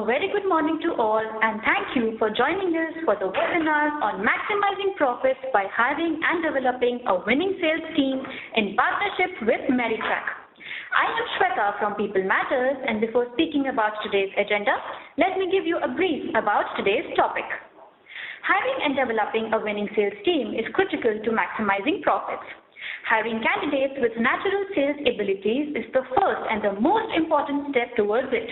very good morning to all, and thank you for joining us for the webinar on maximizing profits by hiring and developing a winning sales team in partnership with Meritrack. I am Shweta from People Matters, and before speaking about today's agenda, let me give you a brief about today's topic. Hiring and developing a winning sales team is critical to maximizing profits. Hiring candidates with natural sales abilities is the first and the most important step towards it.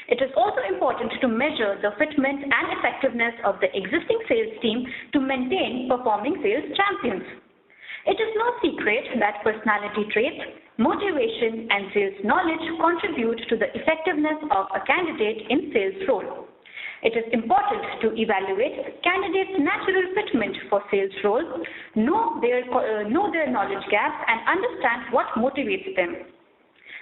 It is also important to measure the fitment and effectiveness of the existing sales team to maintain performing sales champions. It is no secret that personality traits, motivation, and sales knowledge contribute to the effectiveness of a candidate in sales role. It is important to evaluate candidates' natural fitment for sales roles, know their knowledge gaps, and understand what motivates them.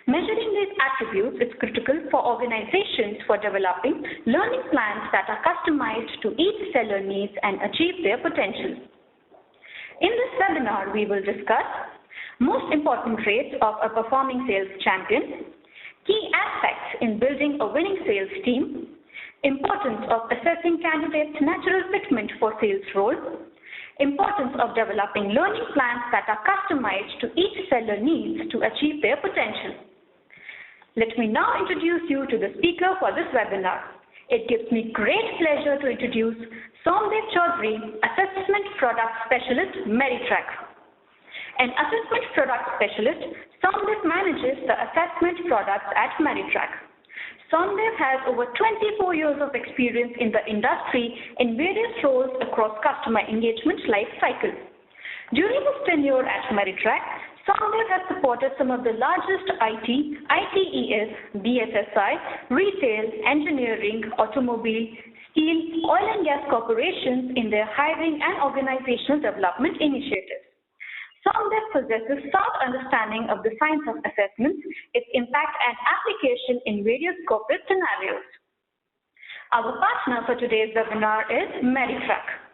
Measuring these attributes is critical for organizations for developing learning plans that are customized to each seller needs and achieve their potential. In this webinar, we will discuss most important traits of a performing sales champion, key aspects in building a winning sales team, importance of assessing candidates' natural fitment for sales role, importance of developing learning plans that are customized to each seller needs to achieve their potential. Let me now introduce you to the speaker for this webinar. It gives me great pleasure to introduce Somdev Chaudhary, Assessment Product Specialist, Meritrack. An Assessment Product Specialist, Somdev manages the assessment products at Meritrack. Somdev has over 24 years of experience in the industry in various roles across customer engagement life cycle. During his tenure at Meritrack, Somdev has supported some of the largest IT, ITES, BFSI, retail, engineering, automobile, steel, oil and gas corporations in their hiring and organizational development initiatives. Somdev possesses sound understanding of the science of assessment, its impact and application in various corporate scenarios. Our partner for today's webinar is Meritrack.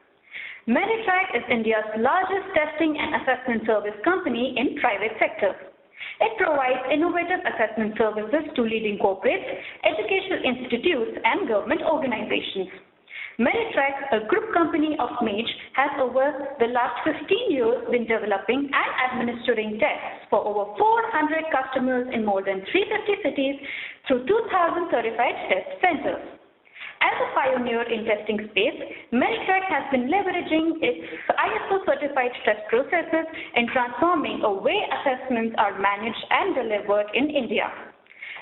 Meritrack is India's largest testing and assessment service company in private sector. It provides innovative assessment services to leading corporates, educational institutes, and government organizations. Meritrack, a group company of Mage, has over the last 15 years been developing and administering tests for over 400 customers in more than 350 cities through 2,000 certified test centers. As a pioneer in testing space, Meritrack has been leveraging its ISO certified test processes in transforming a way assessments are managed and delivered in India.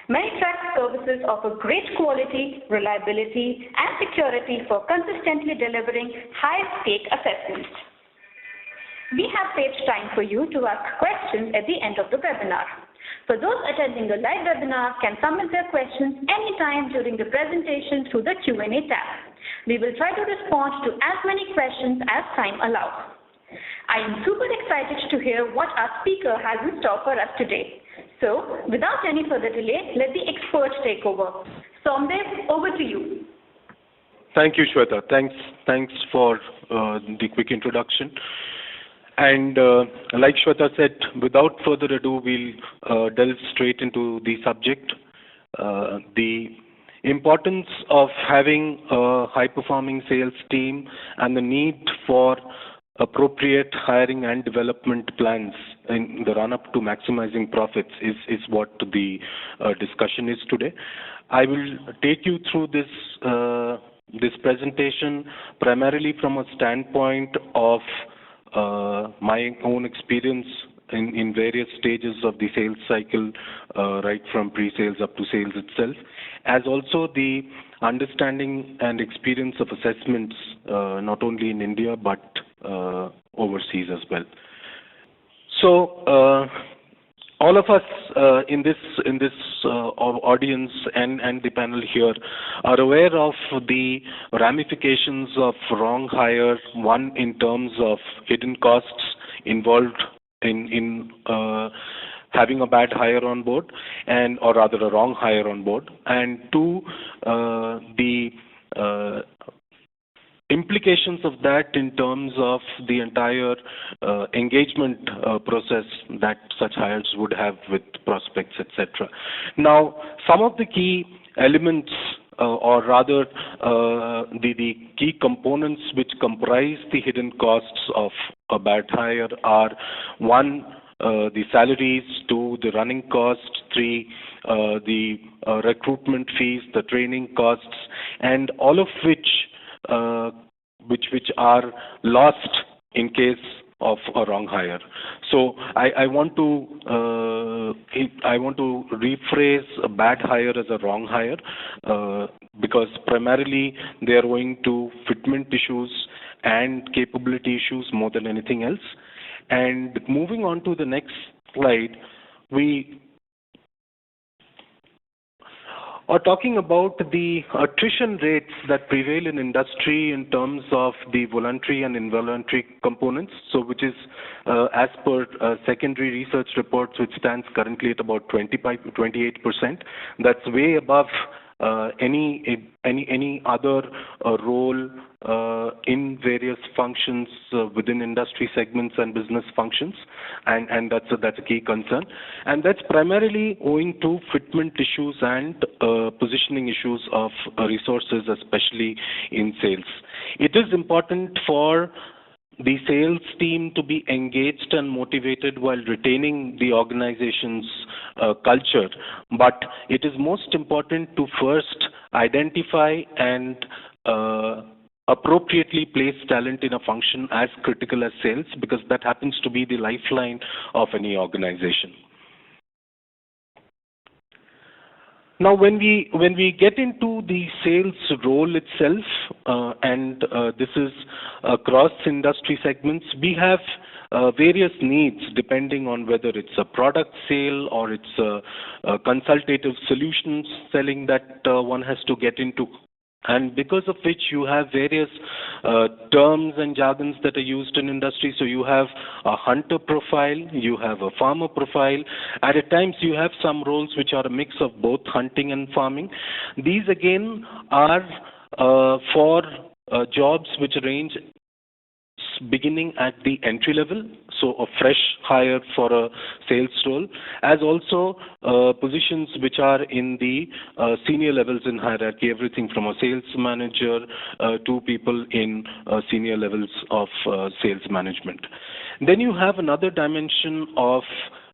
Meritrack services offer great quality, reliability, and security for consistently delivering high-stake assessments. We have saved time for you to ask questions at the end of the webinar. For those attending the live webinar can submit their questions anytime during the presentation through the Q&A tab. We will try to respond to as many questions as time allows. I am super excited to hear what our speaker has in store for us today. So, without any further delay, let the expert take over. Somdev, over to you. Thank you, Shweta. Thanks for the quick introduction. And like Shweta said, without further ado, we'll delve straight into the subject. The importance of having a high-performing sales team and the need for appropriate hiring and development plans in the run-up to maximizing profits is what the discussion is today. I will take you through this presentation primarily from a standpoint of my own experience in various stages of the sales cycle, right from pre-sales up to sales itself, as also the understanding and experience of assessments not only in India but overseas as well. So all of us in this audience and the panel here are aware of the ramifications of wrong hire, one in terms of hidden costs involved in having a bad hire on board, or rather a wrong hire on board, and two, the implications of that in terms of the entire engagement process that such hires would have with prospects, etc. Now, some of the key elements or rather the key components which comprise the hidden costs of a bad hire are: one, the salaries; two, the running costs; three, the recruitment fees, the training costs, and all of which are lost in case of a wrong hire. So I want to rephrase a bad hire as a wrong hire, because primarily they are owing to fitment issues and capability issues more than anything else. And moving on to the next slide, we are talking about the attrition rates that prevail in industry in terms of the voluntary and involuntary components. So, which is as per secondary research reports, which stands currently at about 28%. That's way above any other role in various functions within industry segments and business functions, and that's a key concern, and that's primarily owing to fitment issues and positioning issues of resources, especially in sales. It is important for the sales team to be engaged and motivated while retaining the organization's culture, but it is most important to first identify and appropriately place talent in a function as critical as sales, because that happens to be the lifeline of any organization. Now, when we get into the sales role itself, and this is across industry segments, we have various needs depending on whether it's a product sale or it's a consultative solutions selling that one has to get into. And because of which you have various terms and jargons that are used in industry. So you have a hunter profile, you have a farmer profile. At times you have some roles which are a mix of both hunting and farming. These again are for jobs which range beginning at the entry level, so a fresh hire for a sales role, as also positions which are in the senior levels in hierarchy, everything from a sales manager to people in senior levels of sales management. Then you have another dimension of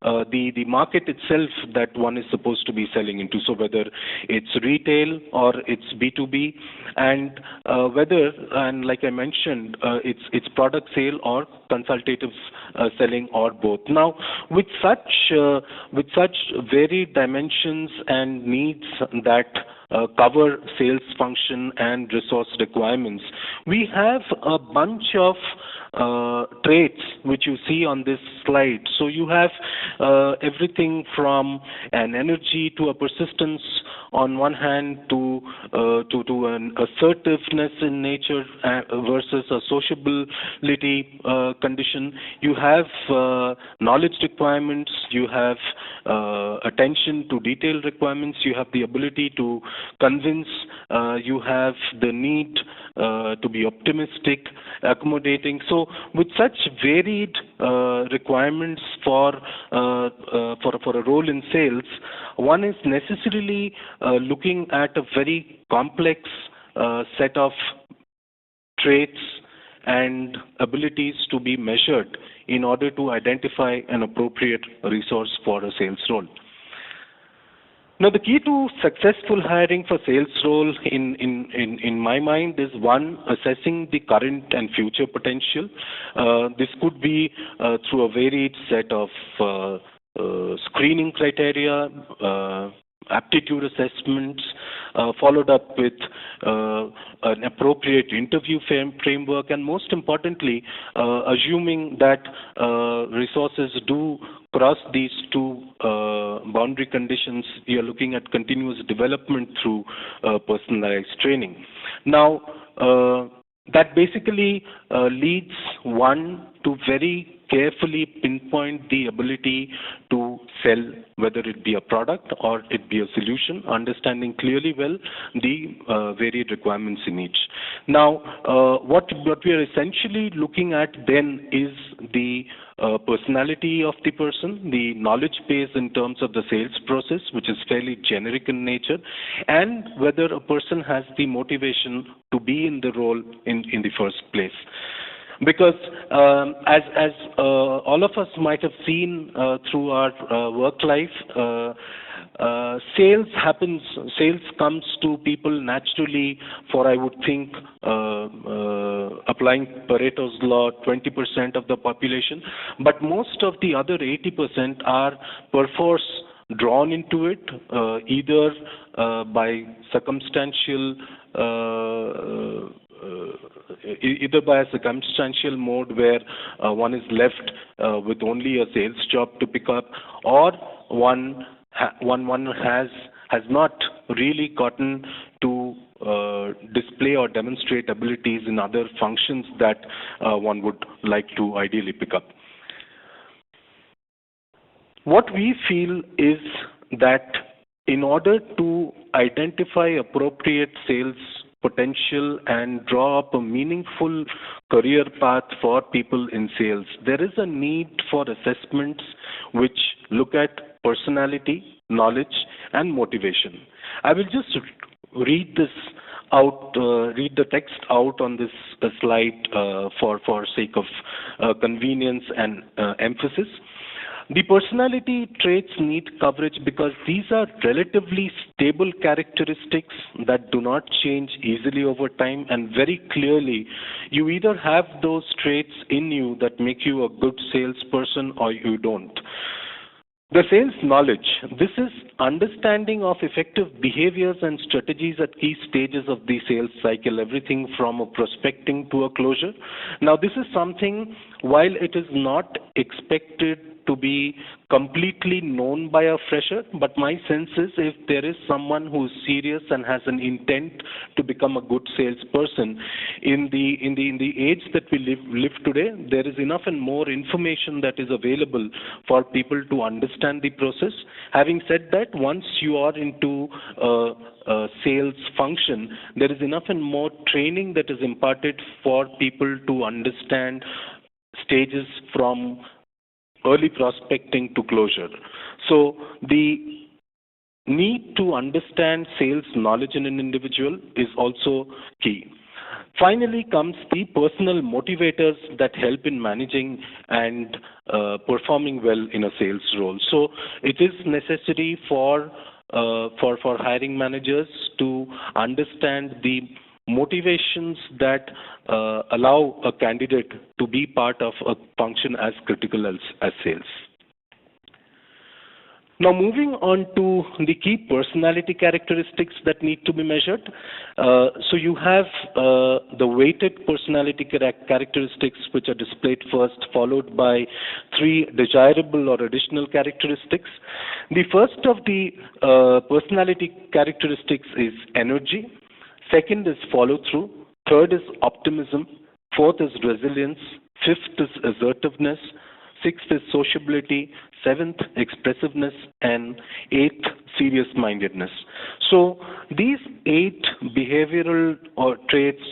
the market itself that one is supposed to be selling into. So whether it's retail or it's B2B, and whether, and like I mentioned, it's product sale or consultative selling or both. Now, with such varied dimensions and needs that cover sales function and resource requirements, we have a bunch of traits which you see on this slide. So you have everything from an energy to a persistence on one hand, to an assertiveness in nature versus a sociability condition. You have knowledge requirements, you have attention to detail requirements, you have the ability to convince, you have the need to be optimistic, accommodating. So with such varied requirements for a role in sales, one is necessarily looking at a very complex set of traits and abilities to be measured in order to identify an appropriate resource for a sales role. Now, the key to successful hiring for sales role in my mind is, one, assessing the current and future potential. This could be through a varied set of screening criteria, aptitude assessments, followed up with an appropriate interview framework, and most importantly, assuming that resources do cross these two boundary conditions, we are looking at continuous development through personalized training. Now, that basically leads one to very carefully pinpoint the ability to sell, whether it be a product or it be a solution, understanding clearly well the varied requirements in each. Now, what we are essentially looking at then is the personality of the person, the knowledge base in terms of the sales process, which is fairly generic in nature, and whether a person has the motivation to be in the role in the first place. Because as all of us might have seen through our work life, sales comes to people naturally for, I would think, applying Pareto's law, 20% of the population, but most of the other 80% are perforce drawn into it, either by circumstantial either by a circumstantial mode where one is left with only a sales job to pick up, or one has not really gotten to display or demonstrate abilities in other functions that one would like to ideally pick up. What we feel is that in order to identify appropriate sales potential and draw up a meaningful career path for people in sales, there is a need for assessments which look at personality, knowledge, and motivation. I will just read the text out on this slide for sake of convenience and emphasis. The personality traits need coverage because these are relatively stable characteristics that do not change easily over time, and very clearly you either have those traits in you that make you a good salesperson or you don't. The sales knowledge. This is understanding of effective behaviors and strategies at key stages of the sales cycle, everything from a prospecting to a closure. Now, this is something, while it is not expected to be completely known by a fresher, but my sense is if there is someone who is serious and has an intent to become a good salesperson, in the age that we live today, there is enough and more information that is available for people to understand the process. Having said that, once you are into a sales function, there is enough and more training that is imparted for people to understand stages from early prospecting to closure. So the need to understand sales knowledge in an individual is also key. Finally comes the personal motivators that help in managing and performing well in a sales role. So it is necessary for hiring managers to understand the motivations that allow a candidate to be part of a function as critical as sales. Now, moving on to the key personality characteristics that need to be measured. So you have the weighted personality characteristics, which are displayed first, followed by 3 desirable or additional characteristics. The first of the personality characteristics is energy. Second is follow-through. Third is optimism. Fourth is resilience. Fifth is assertiveness. Sixth is sociability. Seventh, expressiveness. And eighth, serious-mindedness. So these 8 behavioral traits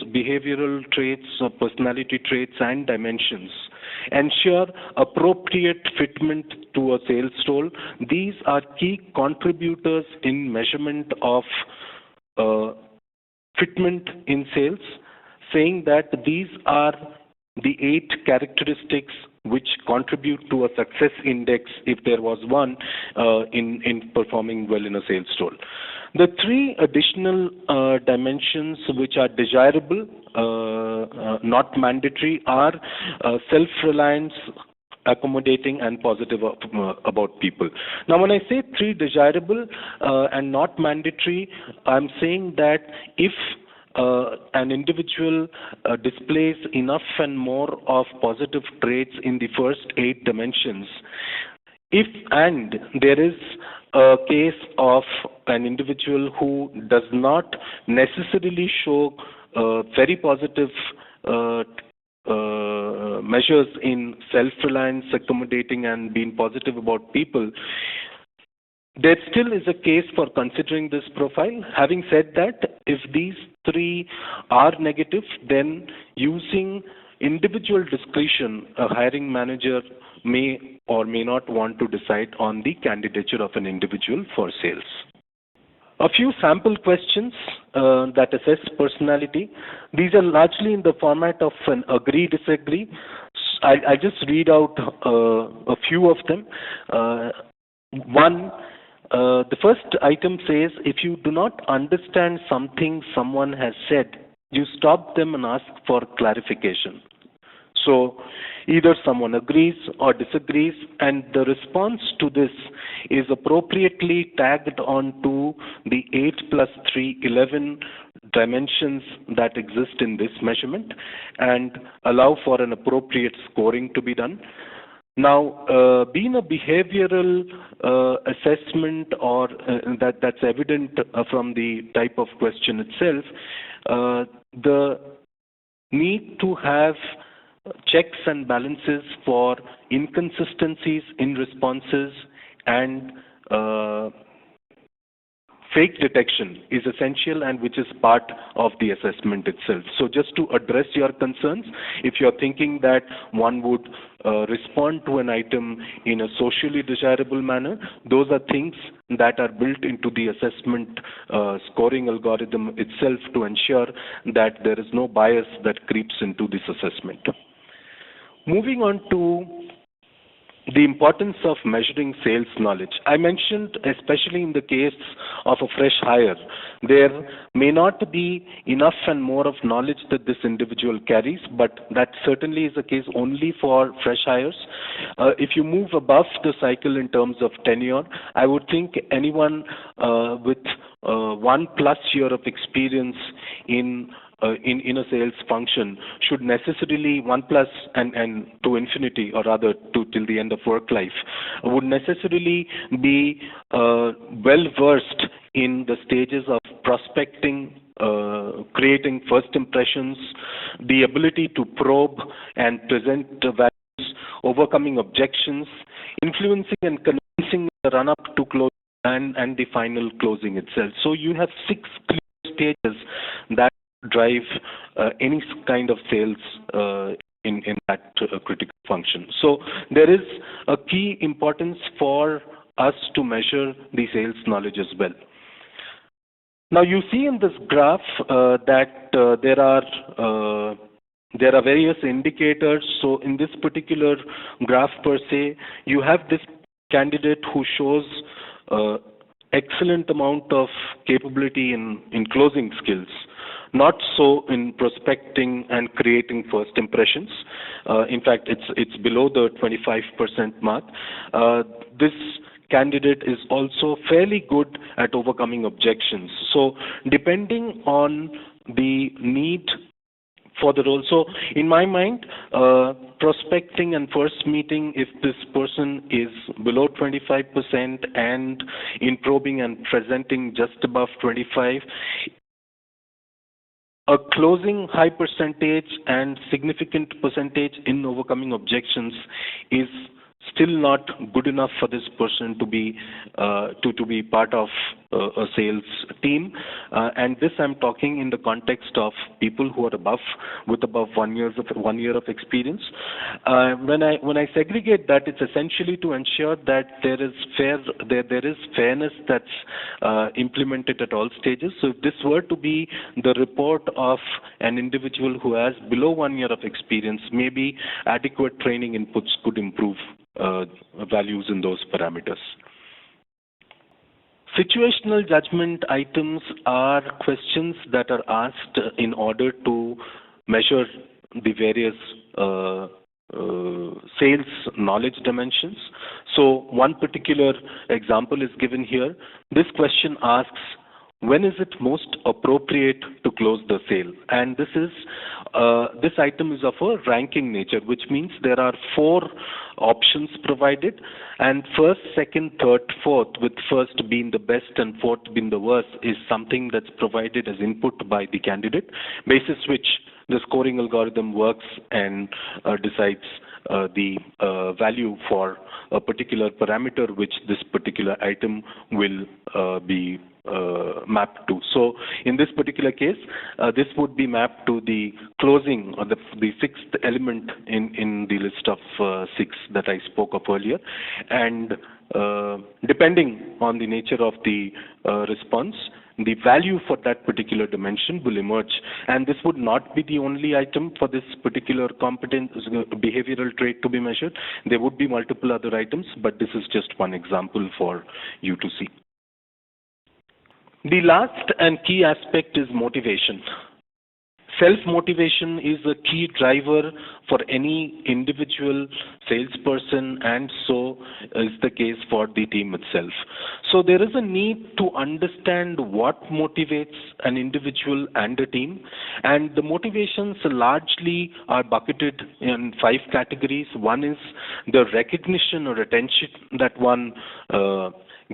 or personality traits and dimensions ensure appropriate fitment to a sales role. These are key contributors in measurement of fitment in sales, saying that these are the 8 characteristics which contribute to a success index, if there was one, in performing well in a sales role. The 3 additional dimensions which are desirable, not mandatory, are self-reliance, accommodating, and positive about people. Now, when I say 3 desirable and not mandatory, I'm saying that if an individual displays enough and more of positive traits in the first 8 dimensions, and there is a case of an individual who does not necessarily show very positive measures in self-reliance, accommodating, and being positive about people, there still is a case for considering this profile. Having said that, if these three are negative, then using individual discretion, a hiring manager may or may not want to decide on the candidature of an individual for sales. A few sample questions that assess personality. These are largely in the format of an agree-disagree. I'll just read out a few of them. One, the first item says, if you do not understand something someone has said, you stop them and ask for clarification. So either someone agrees or disagrees, and the response to this is appropriately tagged onto the 8 plus 3, 11 dimensions that exist in this measurement and allow for an appropriate scoring to be done. Now, being a behavioral assessment or that's evident from the type of question itself, the need to have checks and balances for inconsistencies in responses and fake detection is essential, and which is part of the assessment itself. So just to address your concerns, if you're thinking that one would respond to an item in a socially desirable manner, those are things that are built into the assessment scoring algorithm itself to ensure that there is no bias that creeps into this assessment. Moving on to the importance of measuring sales knowledge. I mentioned, especially in the case of a fresh hire, there may not be enough and more of knowledge that this individual carries, but that certainly is the case only for fresh hires. If you move above the cycle in terms of tenure, I would think anyone with 1+ year of experience in a sales function should necessarily 1+ and to infinity, or rather till the end of work life, would necessarily be well versed in the stages of prospecting, creating first impressions, the ability to probe and present values, overcoming objections, influencing and convincing the run-up to close and the final closing itself. So you have 6 clear stages that drive any kind of sales in that critical function. So there is a key importance for us to measure the sales knowledge as well. Now you see in this graph that there are various indicators. So in this particular graph per se, you have this candidate who shows excellent amount of capability in closing skills. Not so in prospecting and creating first impressions. In fact, it's below the 25% mark. This candidate is also fairly good at overcoming objections. So depending on the need for the role. So in my mind, prospecting and first meeting, if this person is below 25% and in probing and presenting just above 25%, a closing high percentage and significant percentage in overcoming objections is still not good enough for this person to be part of a sales team, and this I'm talking in the context of people who are with above 1 year of experience. When I segregate that, it's essentially to ensure that there is fairness that's implemented at all stages. So if this were to be the report of an individual who has below 1 year of experience, maybe adequate training inputs could improve values in those parameters. Situational judgment items are questions that are asked in order to measure the various sales knowledge dimensions. So one particular example is given here. This question asks, when is it most appropriate to close the sale? And this item is of a ranking nature, which means there are 4 options provided, and first, second, third, fourth, with first being the best and fourth being the worst, is something that's provided as input by the candidate, basis which the scoring algorithm works and decides the value for a particular parameter which this particular item will be mapped to. So in this particular case, this would be mapped to the closing or the sixth element in the list of six that I spoke of earlier. And depending on the nature of the response, the value for that particular dimension will emerge. And this would not be the only item for this particular competence behavioral trait to be measured. There would be multiple other items, but this is just one example for you to see. The last and key aspect is motivation. Self-motivation is a key driver for any individual salesperson, and so is the case for the team itself. So there is a need to understand what motivates an individual and a team, and the motivations largely are bucketed in 5 categories. One is the recognition or attention that one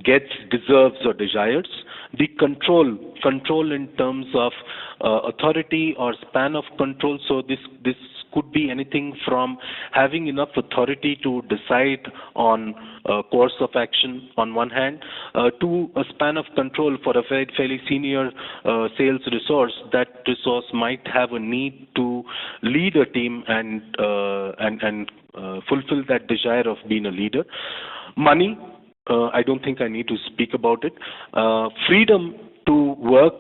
gets, deserves, or desires. The control in terms of authority or span of control. So this could be anything from having enough authority to decide on a course of action on one hand, to a span of control for a fairly senior sales resource. That resource might have a need to lead a team and fulfill that desire of being a leader. Money. I don't think I need to speak about it. Freedom to work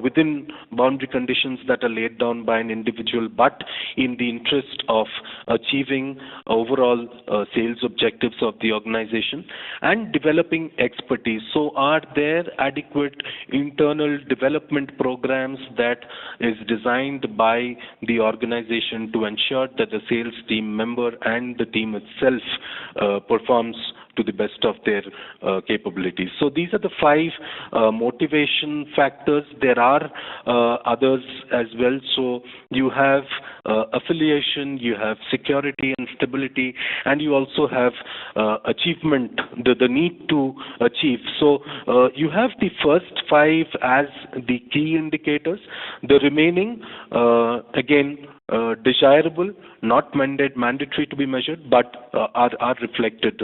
within boundary conditions that are laid down by an individual, but in the interest of achieving overall sales objectives of the organization, and developing expertise. So are there adequate internal development programs that is designed by the organization to ensure that the sales team member and the team itself performs to the best of their capabilities. So these are the 5 motivation factors. There are others as well. So you have affiliation, you have security and stability, and you also have achievement, the need to achieve. So you have the first 5 as the key indicators. The remaining, again, desirable, not mandatory to be measured, but are reflected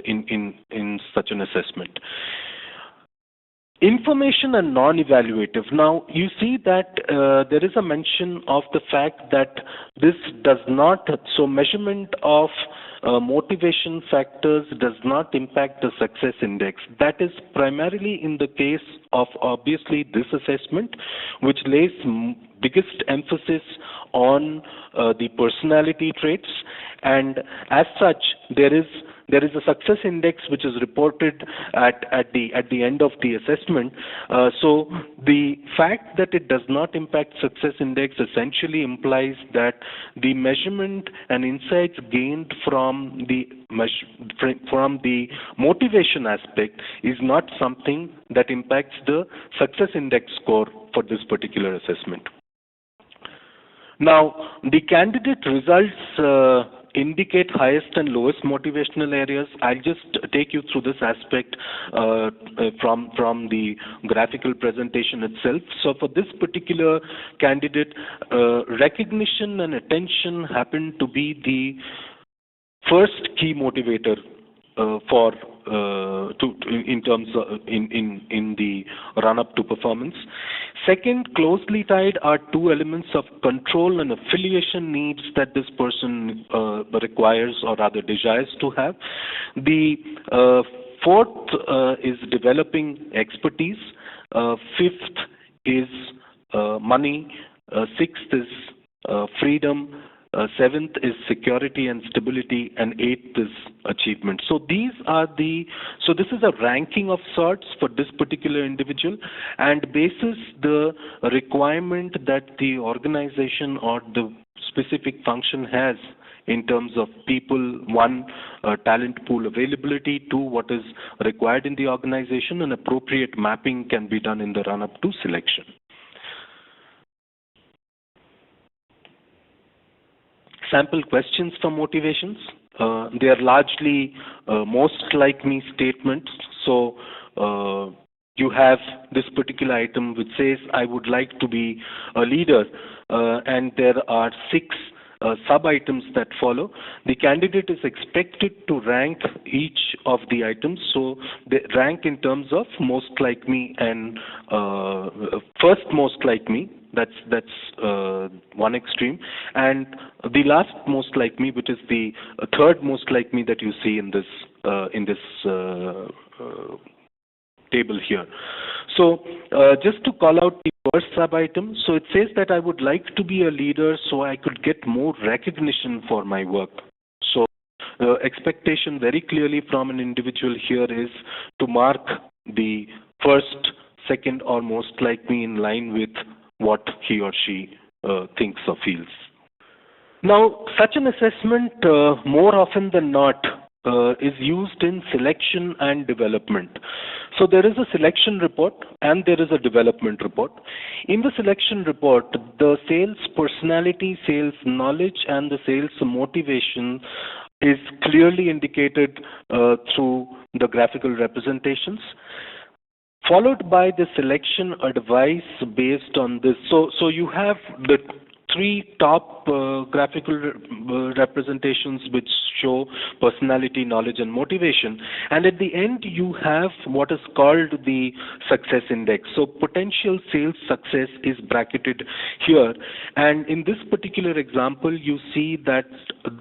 in such an assessment. Information and non-evaluative. Now, you see that there is a mention of the fact that this does not, so measurement of motivation factors does not impact the success index. That is primarily in the case of obviously this assessment, which lays biggest emphasis on the personality traits, and as such there is a success index which is reported at the end of the assessment. So the fact that it does not impact success index essentially implies that the measurement and insights gained from the motivation aspect is not something that impacts the success index score for this particular assessment. Now, the candidate results indicate highest and lowest motivational areas. I'll just take you through this aspect from the graphical presentation itself. So for this particular candidate, recognition and attention happen to be the first key motivator in terms of in the run-up to performance. Second, closely tied are 2 elements of control and affiliation needs that this person requires or rather desires to have. The fourth is developing expertise. Fifth is money. Sixth is freedom. Seventh is security and stability, and 8th is achievement. So this is a ranking of sorts for this particular individual, and basis the requirement that the organization or the specific function has in terms of people, 1, talent pool availability, 2, what is required in the organization, and appropriate mapping can be done in the run-up to selection. Sample questions for motivations. They are largely most like me statements. So you have this particular item which says, I would like to be a leader, and there are 6 sub-items that follow. The candidate is expected to rank each of the items. So they rank in terms of most like me and first most like me. That's one extreme, and the last most like me, which is the third most like me that you see in this table here. So just to call out the first sub-item, so it says that I would like to be a leader so I could get more recognition for my work. So expectation very clearly from an individual here is to mark the first, second, or most like me in line with what he or she thinks or feels. Now, such an assessment, more often than not, is used in selection and development. So there is a selection report and there is a development report. In the selection report, the sales personality, sales knowledge, and the sales motivation is clearly indicated through the graphical representations, followed by the selection advice based on this. So you have the 3 top graphical representations which show personality, knowledge, and motivation. And at the end, you have what is called the success index. So potential sales success is bracketed here. And in this particular example, you see that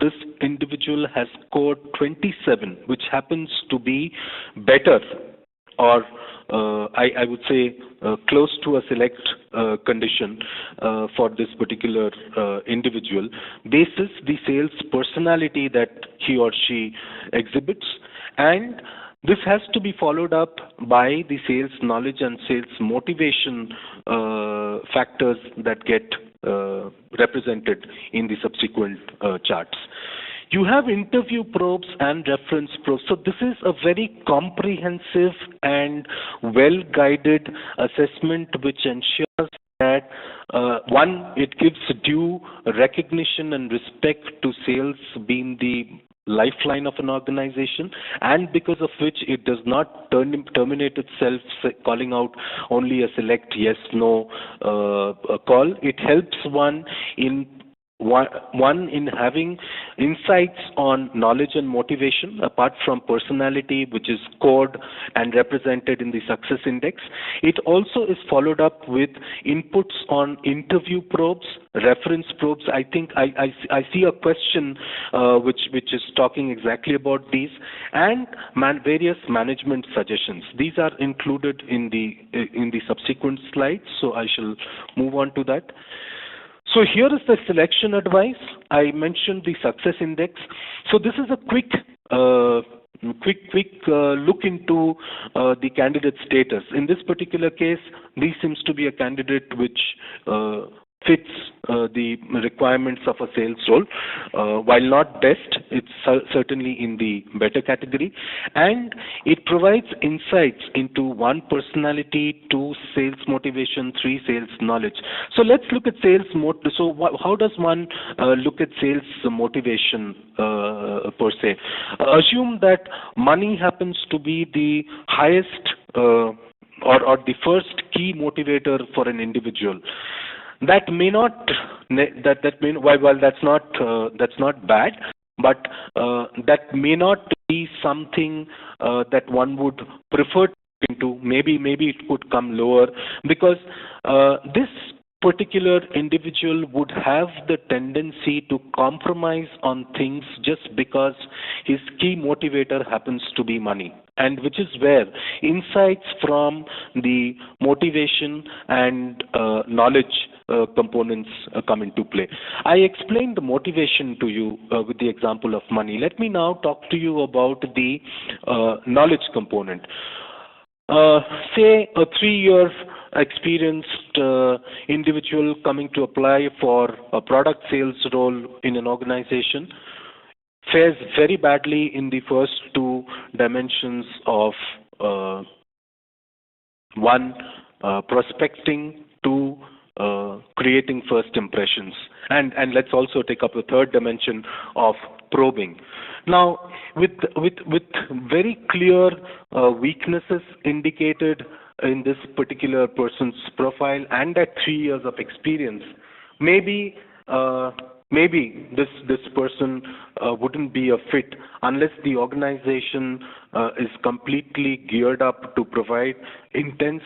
this individual has scored 27, which happens to be better, or I would say close to a select condition for this particular individual, basis the sales personality that he or she exhibits, and this has to be followed up by the sales knowledge and sales motivation factors that get represented in the subsequent charts. You have interview probes and reference probes. So this is a very comprehensive and well-guided assessment which ensures that, one, it gives due recognition and respect to sales being the lifeline of an organization, and because of which it does not terminate itself calling out only a select yes-no call. It helps one in having insights on knowledge and motivation apart from personality, which is scored and represented in the success index. It also is followed up with inputs on interview probes, reference probes. I think I see a question which is talking exactly about these, and various management suggestions. These are included in the subsequent slides, so I shall move on to that. So here is the selection advice. I mentioned the success index. So this is a quick look into the candidate status. In this particular case, this seems to be a candidate which fits the requirements of a sales role. While not best, it's certainly in the better category, and it provides insights into 1, personality, 2, sales motivation, 3, sales knowledge. So let's look at sales So how does one look at sales motivation per se? Assume that money happens to be the highest or the first key motivator for an individual. That may not while that's not bad, but that may not be something that one would prefer to into. Maybe it could come lower, because this particular individual would have the tendency to compromise on things just because his key motivator happens to be money, and which is where insights from the motivation and knowledge components come into play. I explained the motivation to you with the example of money. Let me now talk to you about the knowledge component. Say a 3-year experienced individual coming to apply for a product sales role in an organization fares very badly in the first 2 dimensions of 1, prospecting, 2, creating first impressions, and let's also take up the 3rd dimension of probing. Now, with very clear weaknesses indicated in this particular person's profile and at 3 years of experience, maybe this person wouldn't be a fit unless the organization is completely geared up to provide intense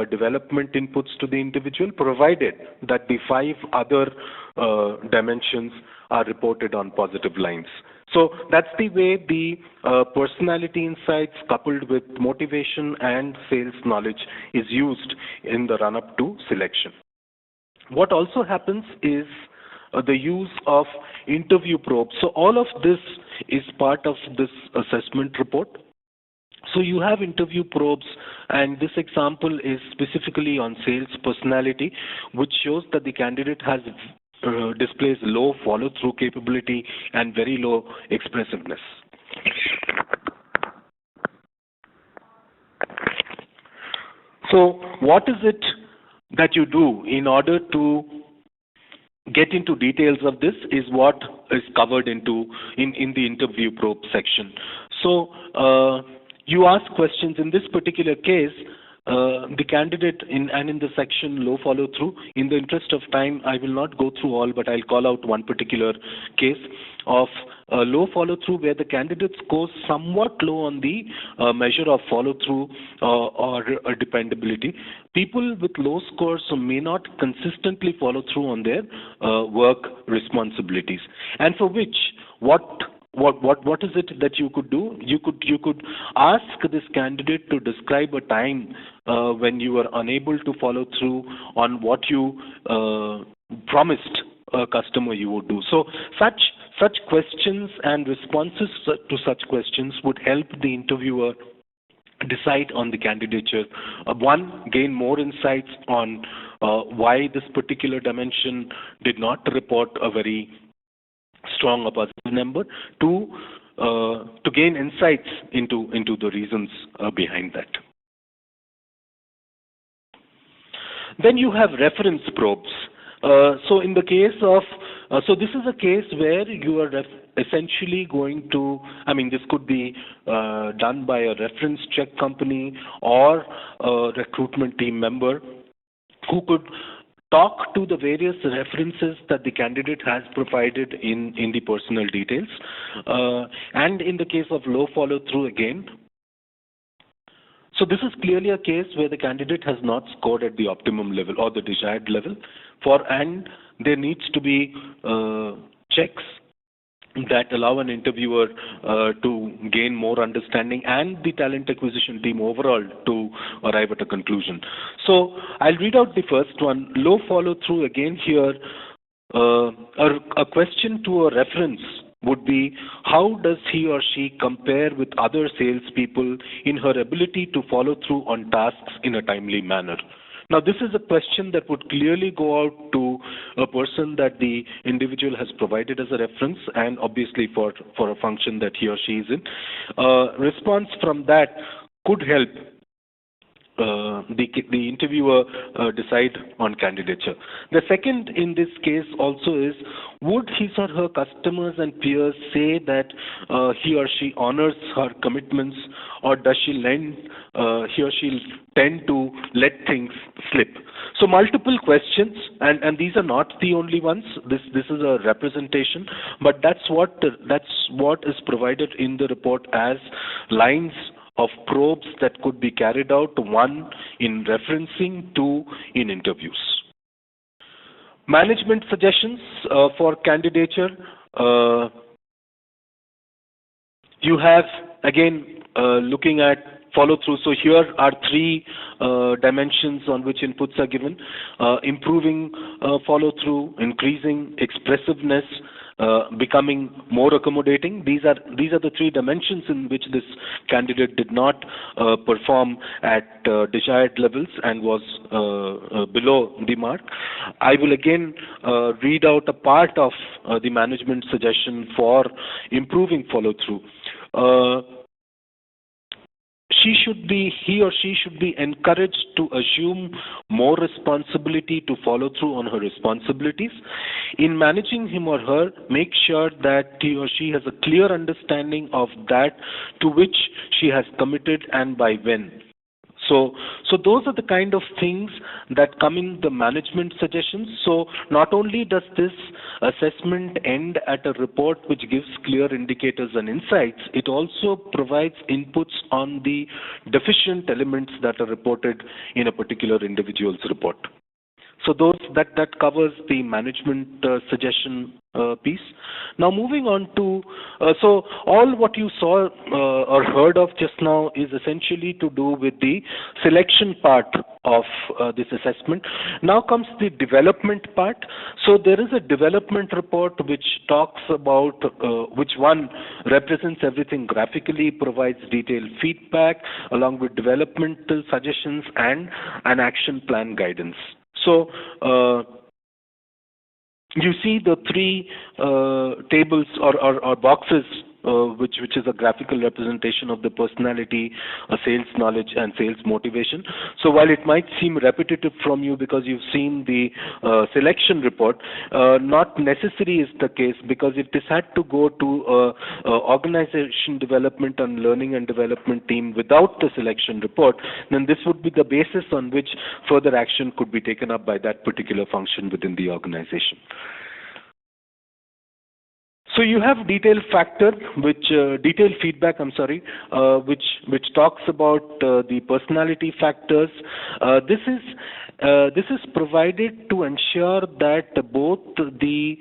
development inputs to the individual, provided that the 5 other dimensions are reported on positive lines. So that's the way the personality insights coupled with motivation and sales knowledge is used in the run-up to selection. What also happens is the use of interview probes. So all of this is part of this assessment report. So you have interview probes, and this example is specifically on sales personality, which shows that the candidate has displays low follow-through capability and very low expressiveness. So what is it that you do in order to get into details of this is what is covered in the interview probe section. So you ask questions. In this particular case, the candidate in the section low follow through. In the interest of time, I will not go through all, but I'll call out one particular case of low follow through where the candidate scores somewhat low on the measure of follow through or dependability. People with low scores may not consistently follow through on their work responsibilities, and for which what is it that you could do? You could ask this candidate to describe a time when you were unable to follow through on what you promised a customer you would do. So such questions and responses to such questions would help the interviewer decide on the candidature. One, gain more insights on why this particular dimension did not report a very strong or positive number. Two, to gain insights into the reasons behind that. Then you have reference probes. So in the case of, so this is a case where you are essentially going to, this could be done by a reference check company or a recruitment team member who could talk to the various references that the candidate has provided in the personal details. And in the case of low follow through again, so this is clearly a case where the candidate has not scored at the optimum level or the desired level, and there needs to be checks that allow an interviewer to gain more understanding and the talent acquisition team overall to arrive at a conclusion. So I'll read out the first one. Low follow through again here. A question to a reference would be, how does he or she compare with other salespeople in her ability to follow through on tasks in a timely manner? Now, this is a question that would clearly go out to a person that the individual has provided as a reference, and obviously for a function that he or she is in. Response from that could help the interviewer decide on candidature. The second in this case also is, would his or her customers and peers say that he or she honors her commitments, or does he or she tend to let things slip? So multiple questions, and these are not the only ones. This is a representation, but that's what is provided in the report as lines of probes that could be carried out, one in referencing, two in interviews. Management suggestions for candidature. You have, again, looking at follow through. So here are 3 dimensions on which inputs are given. Improving follow through, increasing expressiveness, becoming more accommodating. These are the 3 dimensions in which this candidate did not perform at desired levels and was below the mark. I will again read out a part of the management suggestion for improving follow through. He or she should be encouraged to assume more responsibility to follow through on her responsibilities. In managing him or her, make sure that he or she has a clear understanding of that to which she has committed and by when. So those are the kind of things that come in the management suggestions. So not only does this assessment end at a report which gives clear indicators and insights, it also provides inputs on the deficient elements that are reported in a particular individual's report. So that covers the management suggestion piece. Now moving on to, so all what you saw or heard of just now is essentially to do with the selection part of this assessment. Now comes the development part. So there is a development report which talks about, which one represents everything graphically, provides detailed feedback along with developmental suggestions and an action plan guidance. So you see the three tables or boxes, which is a graphical representation of the personality, sales knowledge, and sales motivation. So while it might seem repetitive from you because you've seen the selection report, not necessary is the case, because if this had to go to organization development and learning and development team without the selection report, then this would be the basis on which further action could be taken up by that particular function within the organization. So you have detailed feedback, which talks about the personality factors. This is provided to ensure that both the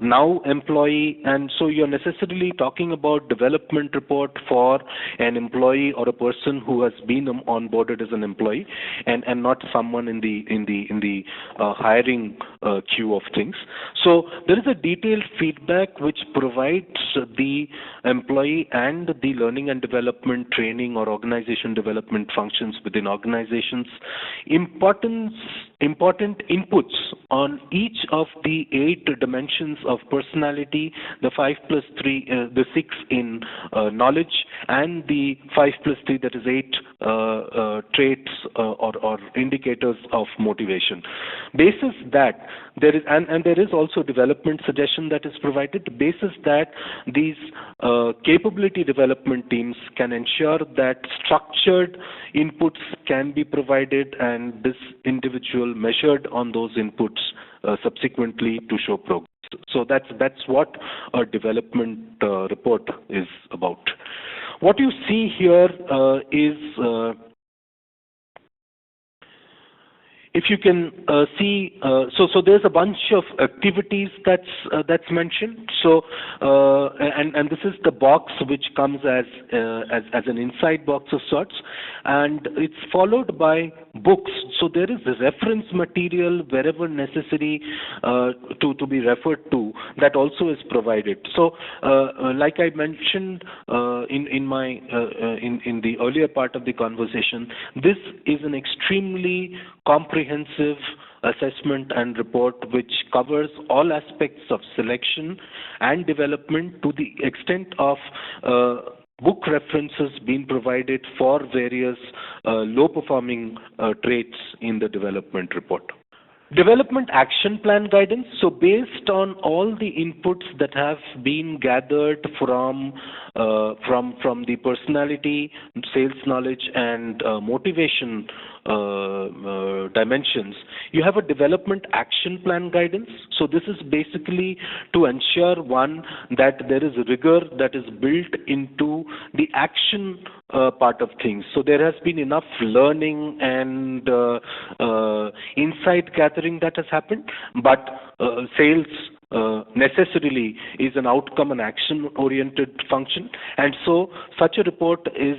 now employee, and so you're necessarily talking about development report for an employee or a person who has been onboarded as an employee, and not someone in the hiring queue of things. So there is a detailed feedback which provides the employee and the learning and development training or organization development functions within organizations important inputs on each of the 8 dimensions of personality, the 5 plus 3, the 6 in knowledge, and the 5 plus 3, that is 8 traits or indicators of motivation. Basis that there is, and there is also development suggestion that is provided. Basis that these capability development teams can ensure that structured inputs can be provided, and this individual measured on those inputs subsequently to show progress. So that's what a development report is about. What you see here is if you can see, so there's a bunch of activities that's mentioned. So and this is the box which comes as an inside box of sorts, and it's followed by books. So there is reference material wherever necessary to be referred to, that also is provided. So like I mentioned in the earlier part of the conversation, this is an extremely comprehensive assessment and report which covers all aspects of selection and development, to the extent of book references being provided for various low-performing traits in the development report. Development action plan guidance. So based on all the inputs that have been gathered from the personality, sales knowledge, and motivation dimensions, you have a development action plan guidance. So this is basically to ensure, one, that there is rigor that is built into the action part of things. So there has been enough learning and insight gathering that has happened, but sales necessarily is an outcome and action oriented function, and so such a report is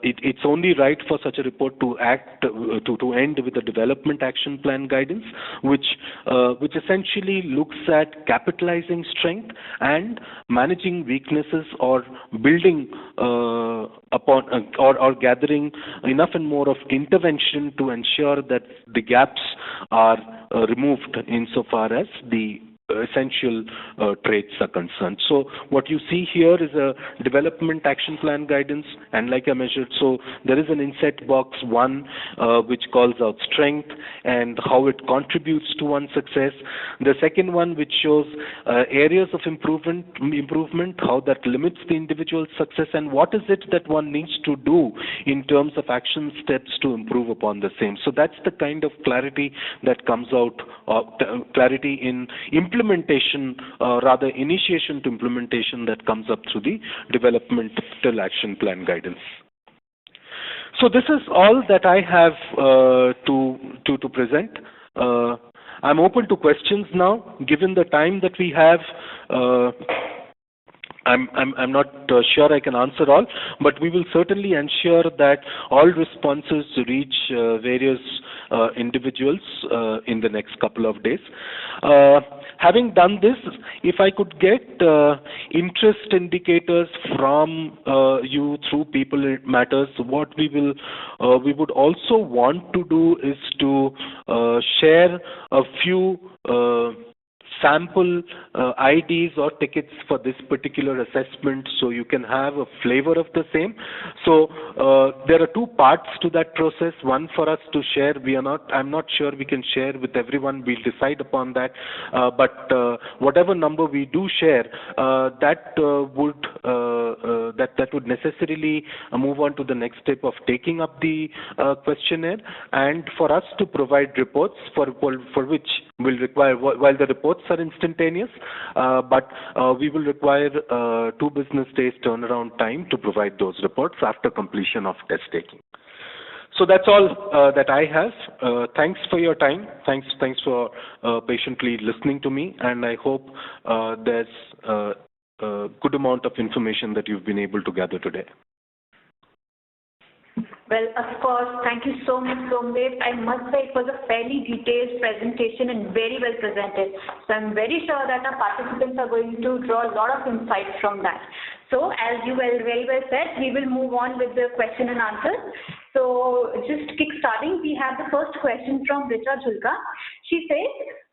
it's only right for such a report to end with a development action plan guidance, which essentially looks at capitalizing strength and managing weaknesses, or building upon or gathering enough and more of intervention to ensure that the gaps are removed insofar as the essential traits are concerned. So what you see here is a development action plan guidance, and like I measured, so there is an inset box 1 which calls out strength and how it contributes to one's success. The second one which shows areas of improvement, how that limits the individual's success, and what is it that one needs to do in terms of action steps to improve upon the same. So that's the kind of clarity that comes out, clarity in implementation, rather initiation to implementation, that comes up through the developmental action plan guidance. So this is all that I have to present. I'm open to questions now. Given the time that we have, I'm not sure I can answer all, but we will certainly ensure that all responses reach various individuals in the next couple of days. Having done this, if I could get interest indicators from you through People It Matters, what we would also want to do is to share a few sample IDs or tickets for this particular assessment, so you can have a flavor of the same. So there are two parts to that process. One, for us to share. I'm not sure we can share with everyone. We'll decide upon that. But whatever number we do share, that would necessarily move on to the next step of taking up the questionnaire, and for us to provide reports for which will require, while the reports are instantaneous, but we will require 2 business days turnaround time to provide those reports after completion of test taking. So that's all that I have. Thanks for your time. Thanks for patiently listening to me, and I hope there's a good amount of information that you've been able to gather today. Well, of course, thank you so much, Somdev. I must say it was a fairly detailed presentation and very well presented. So I'm very sure that our participants are going to draw a lot of insights from that. So as you very well said, we will move on with the question and answers. So just kick-starting, we have the first question from Richa Julka. She says,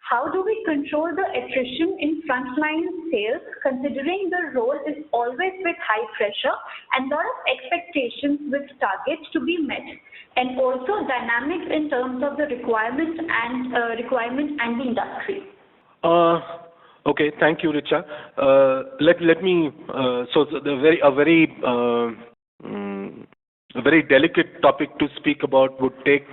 how do we control the attrition in frontline sales, considering the role is always with high pressure and lot of expectations with targets to be met, and also dynamics in terms of the requirement and the industry? Okay, thank you, Richa. Let me. A very delicate topic to speak about would take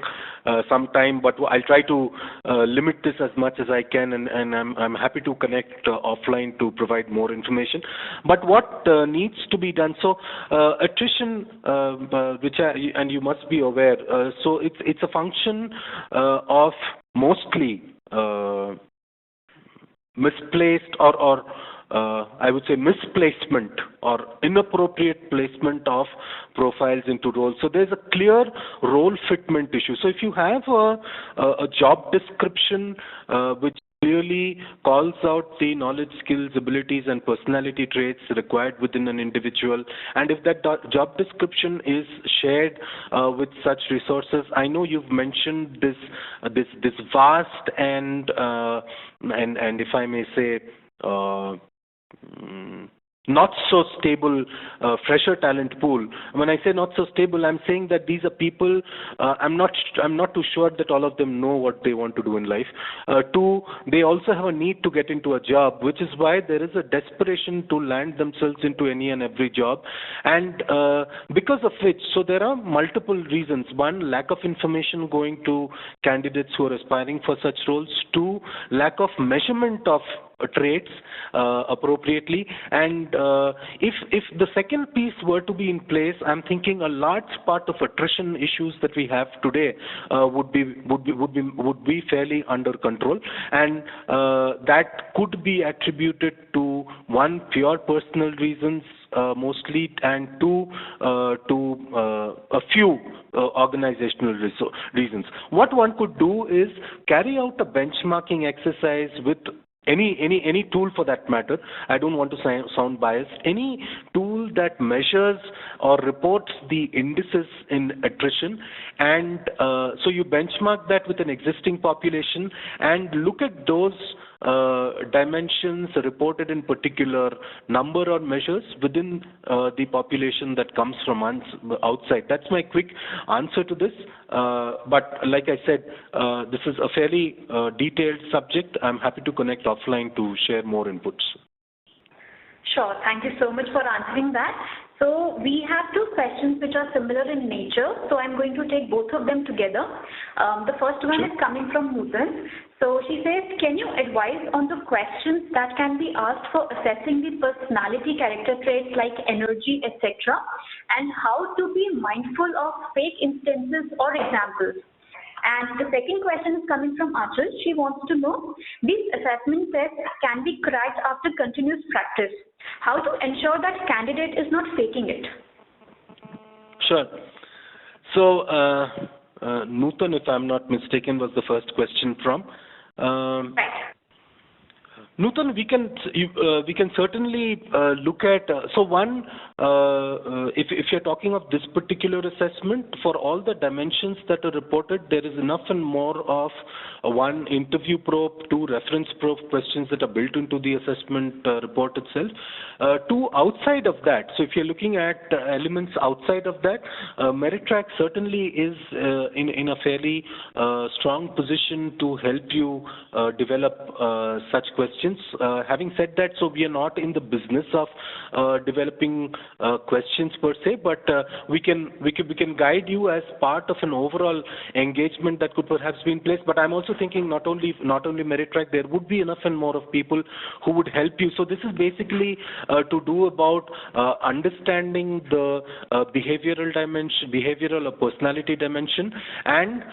some time, but I'll try to limit this as much as I can, and I'm happy to connect offline to provide more information. But what needs to be done? So attrition, and you must be aware, so it's a function of mostly misplaced or I would say misplacement or inappropriate placement of profiles into roles. So there's a clear role fitment issue. So if you have a job description which clearly calls out the knowledge, skills, abilities, and personality traits required within an individual, and if that job description is shared with such resources, I know you've mentioned this vast and if I may say not so stable fresher talent pool. When I say not so stable, I'm saying that these are people, I'm not too sure that all of them know what they want to do in life. 2, they also have a need to get into a job, which is why there is a desperation to land themselves into any and every job. And because of which, so there are multiple reasons. 1, lack of information going to candidates who are aspiring for such roles. 2, lack of measurement of traits appropriately, and if the second piece were to be in place, I'm thinking a large part of attrition issues that we have today would be fairly under control, and that could be attributed to 1, pure personal reasons mostly, and 2, to a few organizational reasons. What one could do is carry out a benchmarking exercise with any tool for that matter. I don't want to sound biased. Any tool that measures or reports the indices in attrition, and so you benchmark that with an existing population and look at those dimensions reported in particular number or measures within the population that comes from outside. That's my quick answer to this. But like I said, this is a fairly detailed subject. I'm happy to connect offline to share more inputs. Sure. Thank you so much for answering that. So we have two questions which are similar in nature. So I'm going to take both of them together. The first one is coming from Nutan. So she says, can you advise on the questions that can be asked for assessing the personality character traits like energy, etc., and how to be mindful of fake instances or examples? And the second question is coming from Achal. She wants to know, these assessment tests can be cracked after continuous practice. How to ensure that candidate is not faking it? Sure. So, Nutan, if I'm not mistaken, was the first question from. Right. Nutan, we can certainly look at, so one, if you're talking of this particular assessment, for all the dimensions that are reported, there is enough and more of one interview probe, two reference probe questions that are built into the assessment report itself. Two outside of that, so if you're looking at elements outside of that, Meritrack certainly is in a fairly strong position to help you develop such questions. Having said that, so we are not in the business of developing questions per se, but we can guide you as part of an overall engagement that could perhaps be in place. But I'm also thinking not only Meritrack, there would be enough and more of people who would help you. So this is basically to do about understanding the behavioral dimension, behavioral or personality dimension, and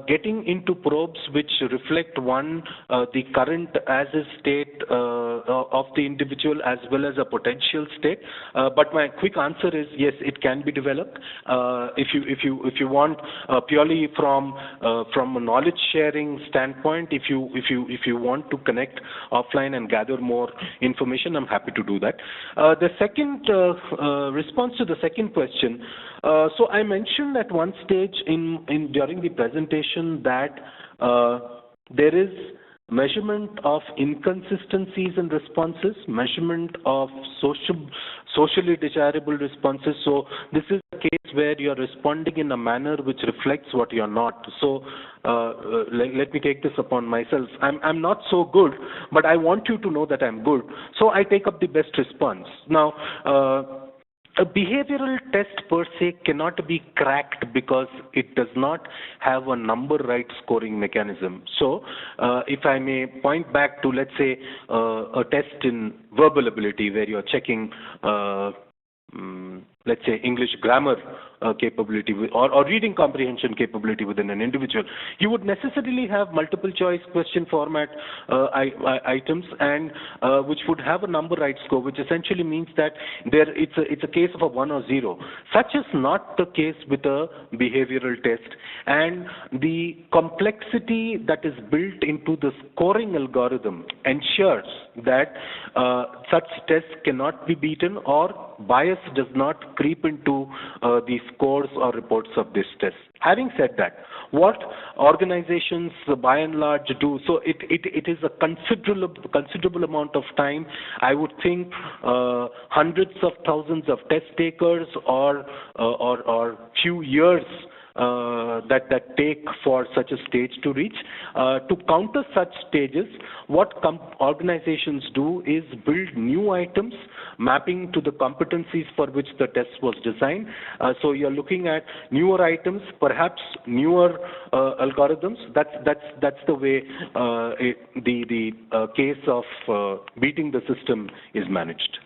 getting into probes which reflect the current as is state of the individual as well as a potential state. But my quick answer is yes, it can be developed. If you want purely from a knowledge sharing standpoint, if you want to connect offline and gather more information, I'm happy to do that. The second response to the second question. So I mentioned at one stage during the presentation that there is measurement of inconsistencies in responses, measurement of socially desirable responses. So this is a case where you're responding in a manner which reflects what you're not. So let me take this upon myself. I'm not so good, but I want you to know that I'm good. So I take up the best response. Now, a behavioral test per se cannot be cracked because it does not have a number right scoring mechanism. So if I may point back to, let's say, a test in verbal ability where you're checking let's say English grammar capability or reading comprehension capability within an individual, you would necessarily have multiple choice question format items and which would have a number right score, which essentially means that it's a case of a 1 or 0. Such is not the case with a behavioral test, and the complexity that is built into the scoring algorithm ensures that such tests cannot be beaten or bias does not creep into the scores or reports of this test. Having said that, what organizations by and large do, so it is a considerable amount of time. I would think hundreds of thousands of test takers or few years that take for such a stage to reach. To counter such stages, what organizations do is build new items mapping to the competencies for which the test was designed. So you're looking at newer items, perhaps newer algorithms. That's the way the case of beating the system is managed.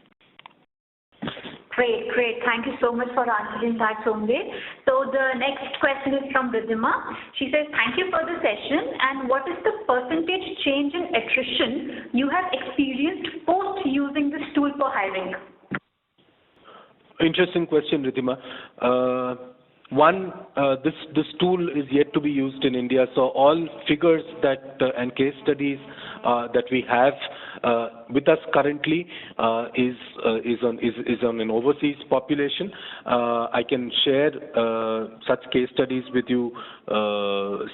Great. Thank you so much for answering that, Somdev. So the next question is from Ridhima. She says, thank you for the session. And what is the percentage change in attrition you have experienced post using this tool for hiring? Interesting question, Ridhima. This tool is yet to be used in India, so all figures and case studies that we have with us currently is on an overseas population. I can share such case studies with you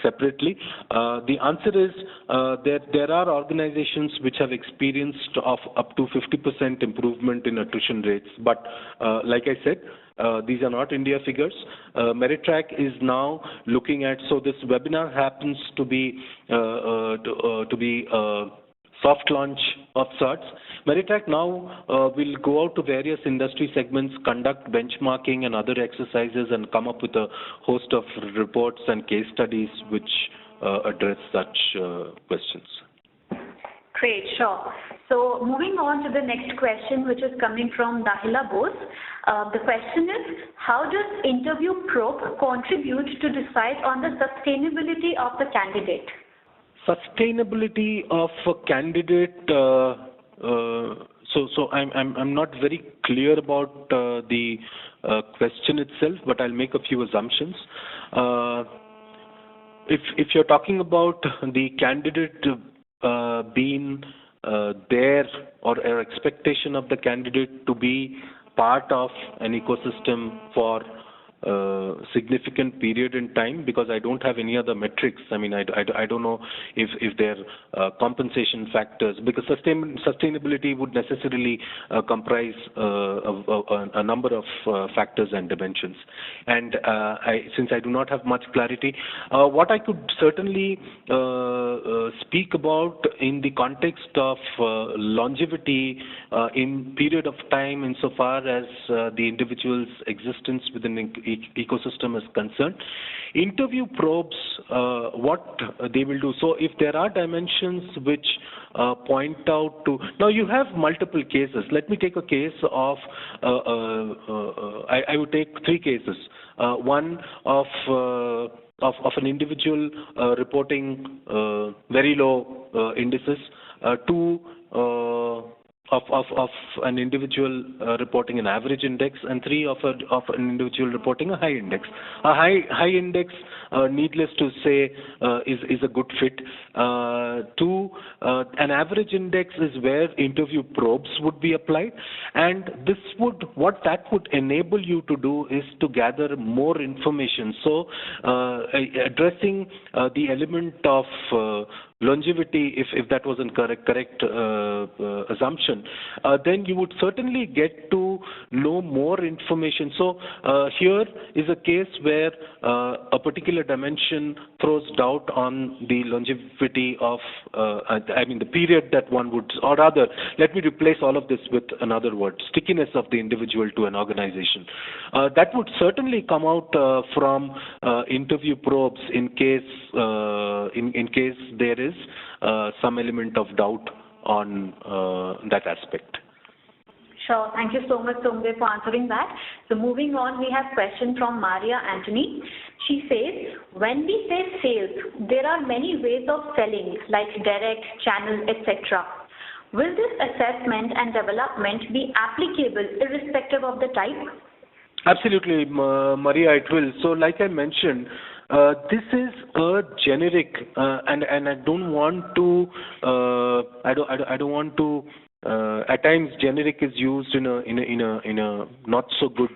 separately. The answer is there are organizations which have experienced of up to 50% improvement in attrition rates, but like I said, these are not India figures. Meritrack is now looking at, so this webinar happens to be soft launch of sorts. Meritrack now will go out to various industry segments, conduct benchmarking and other exercises, and come up with a host of reports and case studies which address such questions. Great, sure. So moving on to the next question, which is coming from Dahila Bose. The question is, how does interview probe contribute to decide on the sustainability of the candidate? Sustainability of a candidate. So I'm not very clear about the question itself, but I'll make a few assumptions. If you're talking about the candidate being there, or expectation of the candidate to be part of an ecosystem for significant period in time, because I don't have any other metrics. I mean, I don't know if there are compensation factors, because sustainability would necessarily comprise a number of factors and dimensions. And since I do not have much clarity, what I could certainly speak about in the context of longevity in period of time, insofar as the individual's existence within ecosystem is concerned. Interview probes, what they will do. So if there are dimensions which point out to, now you have multiple cases. Let me take a case of, I would take three cases. One of an individual reporting very low indices, two of an individual reporting an average index, and three of an individual reporting a high index. A high index, needless to say, is a good fit. Two, an average index is where interview probes would be applied, and what that would enable you to do is to gather more information. So addressing the element of longevity, if that was a correct assumption, then you would certainly get to know more information. So here is a case where a particular dimension throws doubt on the longevity of, the period that one would, or rather, let me replace all of this with another word, stickiness of the individual to an organization. That would certainly come out from interview probes in case there is some element of doubt on that aspect. Sure. Thank you so much, Somdev, for answering that. So moving on, we have a question from Maria Anthony. She says, when we say sales, there are many ways of selling, like direct, channel, etc. Will this assessment and development be applicable irrespective of the type? Absolutely, Maria, it will. So like I mentioned, this is a generic, and I don't want to. I don't want to. At times, generic is used in a not so good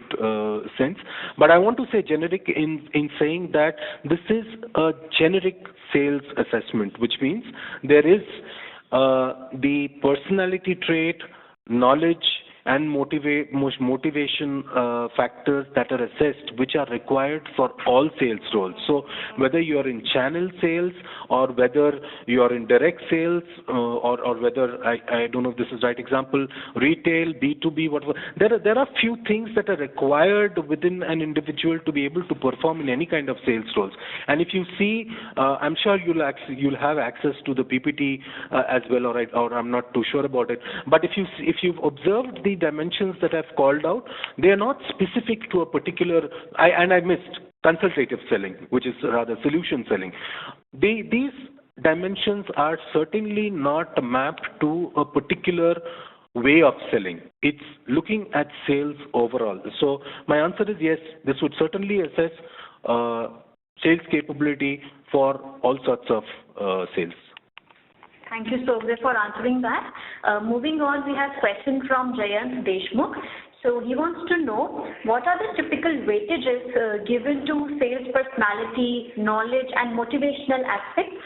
sense. But I want to say generic in saying that this is a generic sales assessment, which means there is the personality trait, knowledge, and motivation factors that are assessed, which are required for all sales roles. So whether you are in channel sales, or whether you are in direct sales, or whether, I don't know if this is the right example, retail, B2B, whatever, there are few things that are required within an individual to be able to perform in any kind of sales roles. And if you see, I'm sure you'll have access to the PPT as well, or I'm not too sure about it. But if you've observed the dimensions that I've called out, they are not specific to a particular, I missed consultative selling, which is rather solution selling. These dimensions are certainly not mapped to a particular way of selling. It's looking at sales overall. So my answer is yes, this would certainly assess sales capability for all sorts of sales. Thank you, Somdev, for answering that. Moving on, we have question from Jayant Deshmukh. So he wants to know what are the typical weightages given to sales personality, knowledge, and motivational aspects?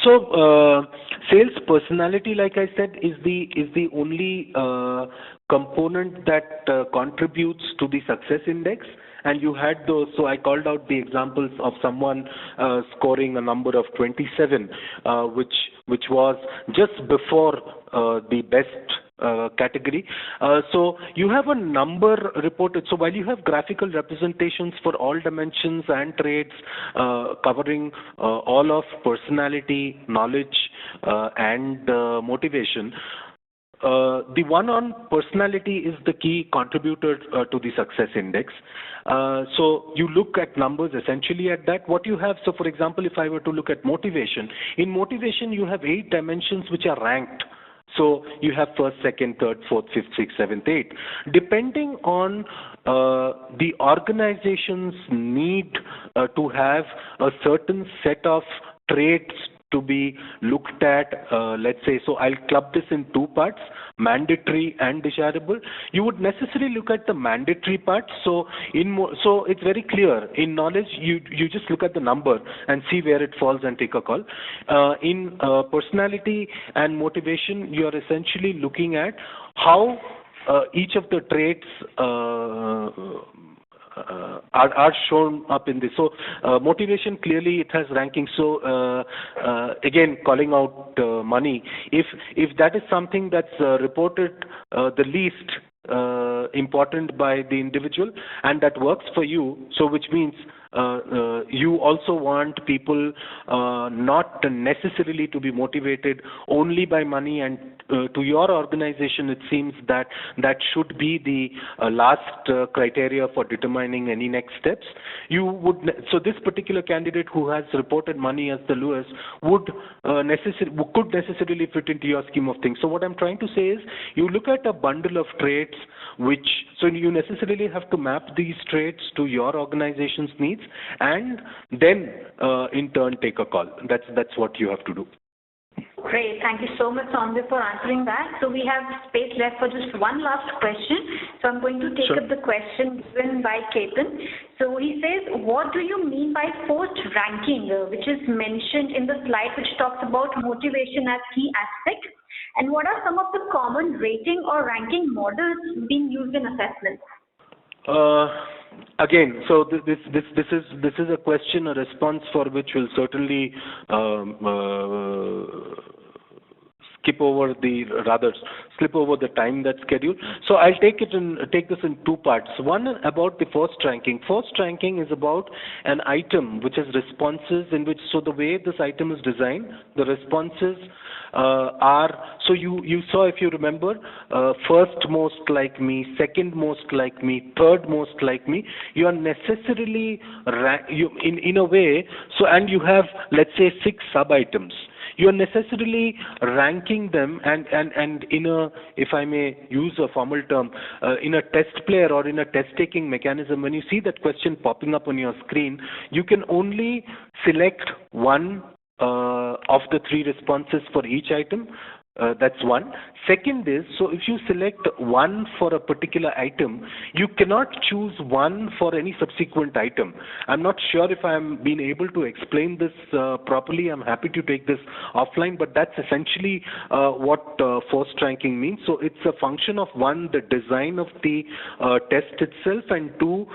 So, sales personality, like I said, is the only component that contributes to the success index. And you had those, so I called out the examples of someone scoring a number of 27, which was just before the best category. So you have a number reported. So while you have graphical representations for all dimensions and traits covering all of personality, knowledge, and motivation, the one on personality is the key contributor to the success index. So you look at numbers essentially at that. What you have, so for example, if I were to look at motivation, in motivation you have 8 dimensions which are ranked. So you have first, second, third, fourth, fifth, sixth, seventh, eighth. Depending on the organization's need to have a certain set of traits to be looked at, let's say, so I'll club this in 2 parts, mandatory and desirable. You would necessarily look at the mandatory part. So so it's very clear. In knowledge, you just look at the number and see where it falls and take a call. In personality and motivation, you are essentially looking at how each of the traits are shown up in this. So motivation, clearly it has ranking. So again, calling out money, if that is something that's reported the least important by the individual and that works for you, so which means you also want people not necessarily to be motivated only by money, and to your organization it seems that should be the last criteria for determining any next steps. You would so this particular candidate who has reported money as the lowest could necessarily fit into your scheme of things. So what I'm trying to say is, you look at a bundle of traits so you necessarily have to map these traits to your organization's needs, and then in turn take a call. That's what you have to do. Great. Thank you so much, Somdev, for answering that. So we have space left for just one last question. So I'm going to take up the question given by Ketan. So he says, what do you mean by forced ranking, which is mentioned in the slide which talks about motivation as key aspect? And what are some of the common rating or ranking models being used in assessments? Again, so this is a question, a response for which will certainly slip over the time that's scheduled. So I'll take this in 2 parts. One about the forced ranking. Forced ranking is about an item which has responses in which, so the way this item is designed, the responses are, so you saw, if you remember, first most like me, second most like me, third most like me. You are necessarily in a way, so, and you have, let's say, 6 sub items. You are necessarily ranking them, and in a, if I may use a formal term, in a test player or in a test-taking mechanism, when you see that question popping up on your screen, you can only select one of the 3 responses for each item. That's one. Second is, so if you select one for a particular item, you cannot choose one for any subsequent item. I'm not sure if I'm being able to explain this properly. I'm happy to take this offline, but that's essentially what forced ranking means. So it's a function of, 1, the design of the test itself, and 2,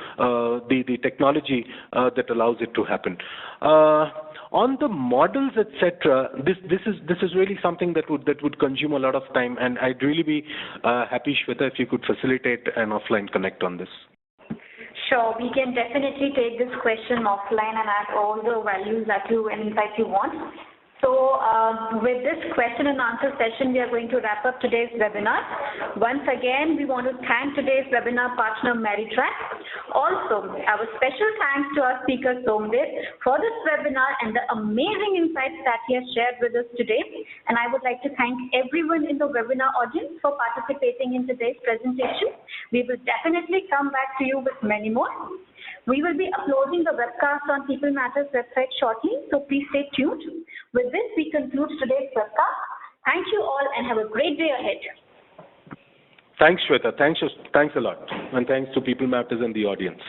the technology that allows it to happen. On the models, etc., this is really something that would consume a lot of time, and I'd really be happy, Shweta, if you could facilitate an offline connect on this. Sure, we can definitely take this question offline and add all the values that you and insights you want. So with this question and answer session, we are going to wrap up today's webinar. Once again, we want to thank today's webinar partner, Meritrack. Also, our special thanks to our speaker, Somdev, for this webinar and the amazing insights that he has shared with us today. And I would like to thank everyone in the webinar audience for participating in today's presentation. We will definitely come back to you with many more. We will be uploading the webcast on People Matters website shortly, so please stay tuned. With this, we conclude today's podcast. Thank you all and have a great day ahead. Thanks, Shweta. Thanks a lot. And thanks to People Matters and the audience.